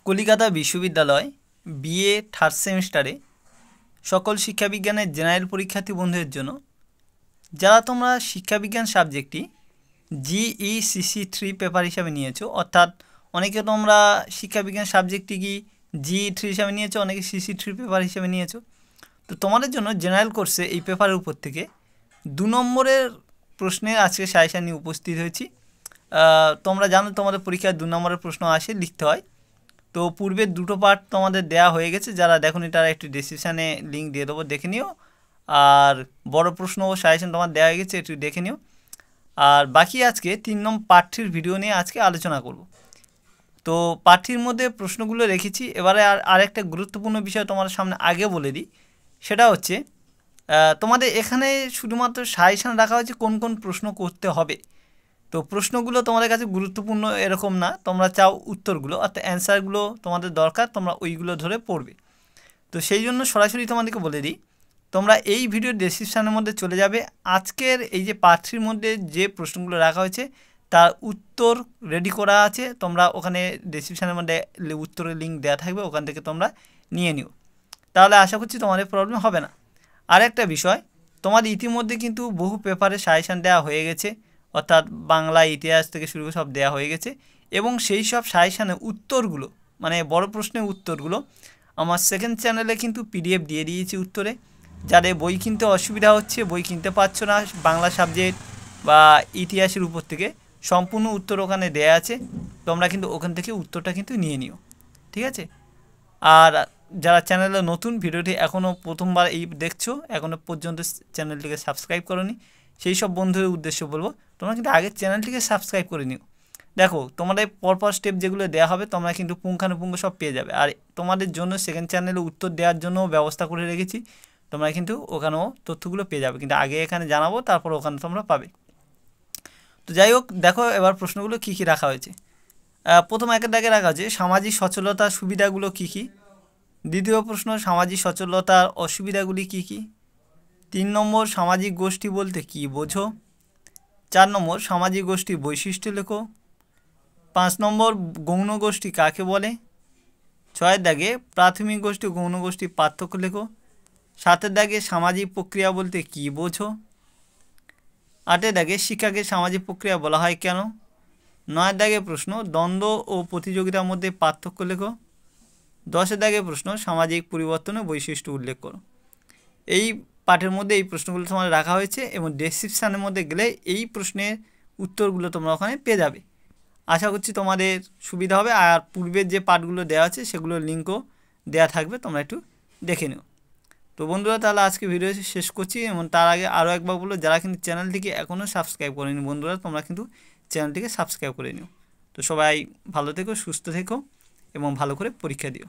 কলিকাতা বিশ্ববিদ্যালয় BA third সেমিস্টারে সকল শিক্ষাবিজ্ঞানের জেনারেল পরীক্ষার্থী বন্ধুদের জন্য যারা তোমরা শিক্ষাবিজ্ঞান সাবজেক্টটি GECC3 পেপার হিসাবে নিয়েছো, অর্থাৎ অনেকে তোমরা শিক্ষাবিজ্ঞান সাবজেক্টটি কি GE3 হিসাবে নিয়েছো, অনেকে CC3 পেপার হিসাবে নিয়েছো। তো তোমাদের জন্য জেনারেল কোর্সে এই পেপারের উপর থেকে 2 নম্বরের প্রশ্নের আজকে সাজেশন নিয়ে উপস্থিত হয়েছি। তোমরা জানো তোমাদের পরীক্ষায় 2 নম্বরের প্রশ্ন আসে, লিখতে হয়। তো পূর্বের দুটো পার্ট তোমাদের দেয়া হয়ে গেছে, যারা দেখোনি তারা একটু ডেসক্রিপশানে লিঙ্ক দিয়ে দেবো, দেখে নিও। আর বড় প্রশ্ন ও সাজেশন তোমার দেওয়া হয়ে গেছে, একটু দেখে নিও। আর বাকি আজকে 3 নম্বর পার্টটির ভিডিও নিয়ে আজকে আলোচনা করব। তো পার্টটির মধ্যে প্রশ্নগুলো রেখেছি। এবারে আরেকটা গুরুত্বপূর্ণ বিষয় তোমাদের সামনে আগে বলে দিই, সেটা হচ্ছে তোমাদের এখানে শুধুমাত্র সাজেশন রাখা হয়েছে কোন কোন প্রশ্ন করতে হবে। তো প্রশ্নগুলো তোমাদের কাছে গুরুত্বপূর্ণ এরকম না, তোমরা চাও উত্তরগুলো অর্থাৎ অ্যান্সারগুলো তোমাদের দরকার, তোমরা ওইগুলো ধরে পড়বে। তো সেই জন্য সরাসরি তোমাদেরকে বলে দিই, তোমরা এই ভিডিওর ডেসক্রিপশানের মধ্যে চলে যাবে। আজকের এই যে পার্টটির মধ্যে যে প্রশ্নগুলো রাখা হয়েছে তার উত্তর রেডি করা আছে, তোমরা ওখানে ডেসক্রিপশানের মধ্যে উত্তরের লিঙ্ক দেওয়া থাকবে, ওখান থেকে তোমরা নিয়ে নিও। তাহলে আশা করছি তোমাদের প্রবলেম হবে না। আর একটা বিষয়, তোমাদের ইতিমধ্যে কিন্তু বহু পেপারে সাজেশান দেওয়া হয়ে গেছে, অর্থাৎ বাংলা ইতিহাস থেকে শুরু করে সব দেওয়া হয়ে গেছে। এবং সেই সব সাজেশানের উত্তরগুলো, মানে বড় প্রশ্নের উত্তরগুলো আমার সেকেন্ড চ্যানেলে কিন্তু PDF দিয়ে দিয়েছি উত্তরে। যাদের বই কিনতে অসুবিধা হচ্ছে, বই কিনতে পারছো না বাংলা সাবজেক্ট বা ইতিহাসের উপর থেকে, সম্পূর্ণ উত্তর ওখানে দেয়া আছে, তোমরা কিন্তু ওখান থেকে উত্তরটা কিন্তু নিয়ে নিও, ঠিক আছে। আর যারা চ্যানেলে নতুন, ভিডিওটি এখনও প্রথমবার এই দেখছো, এখনও পর্যন্ত চ্যানেলটিকে সাবস্ক্রাইব করোনি, সেই সব বন্ধুদের উদ্দেশ্য বলবো তোমরা কিন্তু আগে চ্যানেলটিকে সাবস্ক্রাইব করে নিও। দেখো তোমাদের পরপর স্টেপ যেগুলো দেওয়া হবে তোমরা কিন্তু পুঙ্খানুপুঙ্খ সব পেয়ে যাবে। আর তোমাদের জন্য সেকেন্ড চ্যানেলে উত্তর দেওয়ার জন্য ব্যবস্থা করে রেখেছি, তোমরা কিন্তু ওখানেও তথ্যগুলো পেয়ে যাবে, কিন্তু আগে এখানে জানাবো, তারপর ওখানে তোমরা পাবে। তো যাই হোক, দেখো এবার প্রশ্নগুলো কী কী রাখা হয়েছে। প্রথম একের দাগে রাখা হয়েছে সামাজিক সচলতার সুবিধাগুলো কী কী। দ্বিতীয় প্রশ্ন, সামাজিক সচলতার অসুবিধাগুলি কী কী। 3 নম্বর, সামাজিক গোষ্ঠী বলতে কী বোঝো। 4 নম্বর, সামাজিক গোষ্ঠীর বৈশিষ্ট্য লেখো। 5 নম্বর, গৌণ গোষ্ঠী কাকে বলে। 6 দাগে প্রাথমিক গোষ্ঠী গৌণ গোষ্ঠীর পার্থক্য লেখো। 7 দাগে সামাজিক প্রক্রিয়া বলতে কী বোঝো। 8 দাগে শিক্ষাকে সামাজিক প্রক্রিয়া বলা হয় কেন। 9 দাগে প্রশ্ন, দ্বন্দ্ব ও প্রতিযোগিতার মধ্যে পার্থক্য লেখো। 10 দাগে প্রশ্ন, সামাজিক পরিবর্তনের বৈশিষ্ট্য উল্লেখ করো। এই পাঠের মধ্যে এই প্রশ্নগুলো তোমার রাখা হয়েছে এবং ডেসক্রিপশানের মধ্যে গেলে এই প্রশ্নের উত্তরগুলো তোমরা ওখানে পেয়ে যাবে। আশা করছি তোমাদের সুবিধা হবে। আর পূর্বের যে পাঠগুলো দেওয়া আছে সেগুলোর লিঙ্কও দেওয়া থাকবে, তোমরা একটু দেখে নিও। তো বন্ধুরা, তাহলে আজকে ভিডিও শেষ করছি। এবং তার আগে আরও একবার বলো, যারা কিন্তু চ্যানেলটিকে এখনও সাবস্ক্রাইব করেনি বন্ধুরা, তোমরা কিন্তু চ্যানেলটিকে সাবস্ক্রাইব করে নিও। তো সবাই ভালো থেকো, সুস্থ থেকো এবং ভালো করে পরীক্ষা দিও।